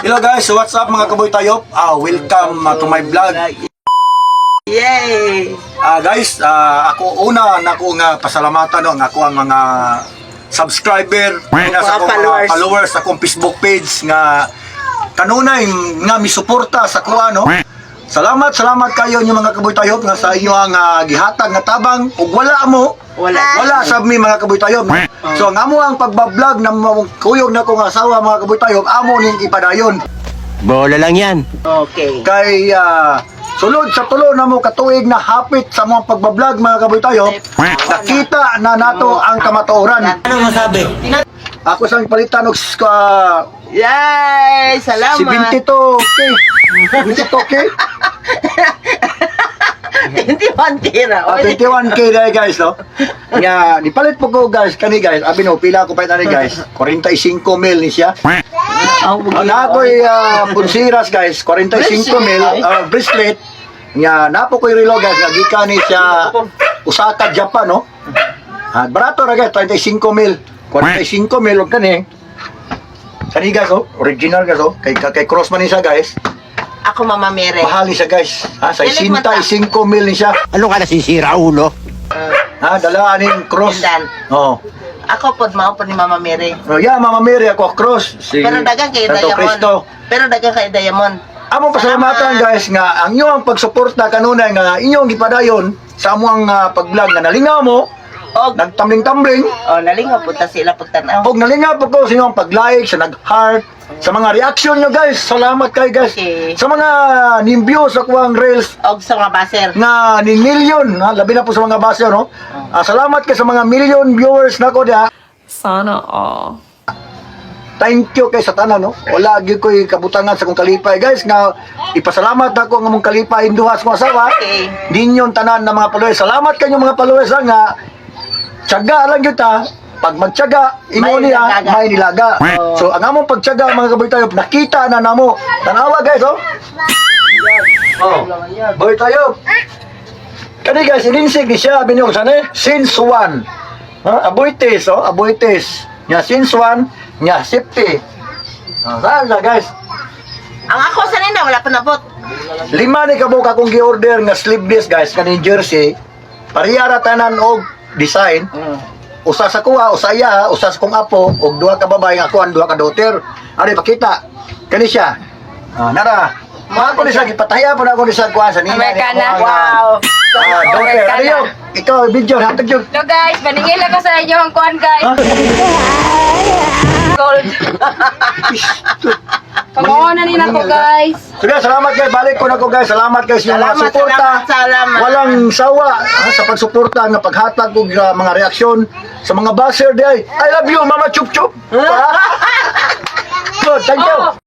Hello guys, so what's up mga kaboy tayo? Welcome to my vlog. Yay! Guys, ako una nako nga pasalamatan no, ako ang mga subscriber sa followers sa akong Facebook page nga kanunay nga misuporta sa kuha no. Salamat kayo niyo mga kaboy tayo nga sa inyo ang gihatag nga tabang ug wala sa mi mga kaboy tayo. So ang amo ang pagbablog na kuyog na ko nga asawa mga kaboy tayo, amo ning ipadayon. Bola lang yan. Okay. Kay sulod sa tulo na mo katuig na hapit sa mga pagbablog mga kaboy tayo, nakita na nato ang kamatuoran. Anong masabi? Ako sang palitan og Yay! Salamat! 72 okay. 72 okay. 21 tira. 21k na guys no. Nga nipalit po ko guys kani guys. Abi no pila ko pa ni guys. 45 mil ni siya. Na ako'y pulsiras guys, 45 mil bracelet. Nga napo ko'y relo guys, nga gikan ni siya Osaka, Japan no. Barato ra guys, 35 mil. 45 mil og kani. Kani guys oh, original guys oh. Kay crossman ni siya guys. Ako Mama Mere. Mahal ni siya guys. Sa 65 mil ni siya. Ano ka nasisira, ulo? Dala aning cross. Tindan. Oh. Ako pod mao pod ni Mama Mere. Oh, yeah, Mama Mary ako cross. Pero dagang kay Santo Diamond. Cristo. Pero dagang kay Diamond. Among pasalamatan guys nga ang inyong pagsuporta kanunay nga inyong gipadayon sa among pag-vlog nga nalingaw mo, Og nagtambling-tambling, nalingaw po ta sila pud tan-aw. og nalingaw po ko sa inyong pag-like, sa nag-heart, sa mga reaction nyo guys. Salamat kay guys. Okay. Sa mga nimview sa kuwang reels Og sa mga baser. nga ni million, labi na po sa mga base no. Salamat kay sa mga million viewers nako dia. Sana all. Thank you kay sa tanan no. Wala gyud ko'y kabutangan sa kong kalipay guys nga ipasalamat ako ang among kalipay duha sa kong asawa. Okay. Dinyong tanan na mga followers. Salamat kanyo mga followers nga tiyaga lang gyud ta. Pag magtiyaga imo May niya nilaga. may nilaga. So ang among pagtiyaga mga kaboy tayo nakita na namo. Tanawa guys oh. Boy tayo. Kani guys ininsig ni siya binyong sana since 1. Aboites oh, aboites. Nya since 1 nya safety. Saan na guys? Ang ako sa nina wala pa nabot. 5 ni kabuk akong gi-order nga sleeveless guys kaning jersey. Parihara tanan og design. Usa sa kuha, usa iya, usa sa kong apo og duha ka babae nga ako ang duha ka daughter. Ari pakita. Kani siya. Nara. Ako ni sa gipataya pa na ako ni sa kuha sa nina. Amerikana. Wow. Daughter. Ano yun? Ikaw video hatag yun. Hello guys, maningil ako sa inyo ang kuhan guys. Gold. Kamuha na rin ako guys. Sige, salamat guys. Balik ko na ko guys. Salamat guys yung mga Salamat, suporta. salamat. Walang sawa sa pagsuporta nga paghatag og mga reaksyon sa mga baser day. I love you, Mama Chup Chup. Good, thank you.